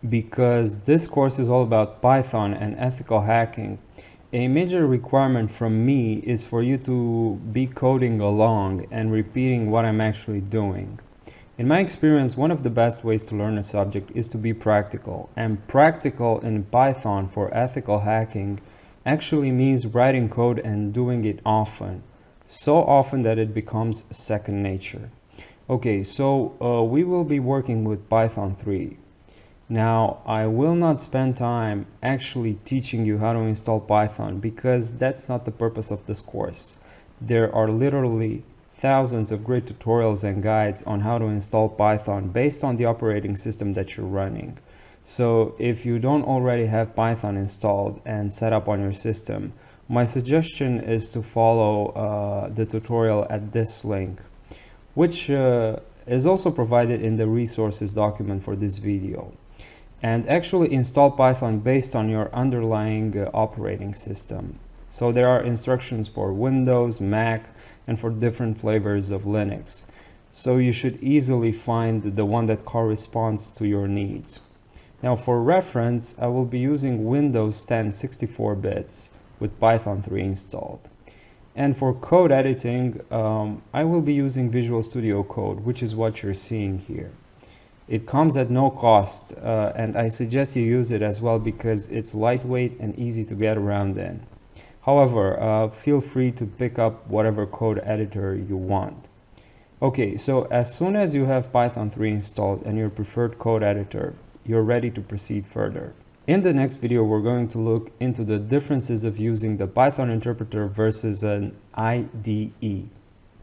because this course is all about Python and ethical hacking. A major requirement from me is for you to be coding along and repeating what I'm actually doing. In my experience, one of the best ways to learn a subject is to be practical, and practical in Python for ethical hacking actually means writing code and doing it often, so often that it becomes second nature. Okay, so we will be working with Python 3. Now, I will not spend time actually teaching you how to install Python because that's not the purpose of this course. There are literally thousands of great tutorials and guides on how to install Python based on the operating system that you're running. So if you don't already have Python installed and set up on your system, my suggestion is to follow the tutorial at this link, which is also provided in the resources document for this video, and actually install Python based on your underlying operating system. So there are instructions for Windows, Mac, and for different flavors of Linux. So you should easily find the one that corresponds to your needs. Now for reference, I will be using Windows 10 64 bits with Python 3 installed. And for code editing, I will be using Visual Studio Code, which is what you're seeing here. It comes at no cost, and I suggest you use it as well because it's lightweight and easy to get around in. However, feel free to pick up whatever code editor you want. Okay, so as soon as you have Python 3 installed and your preferred code editor, you're ready to proceed further. In the next video, we're going to look into the differences of using the Python interpreter versus an IDE.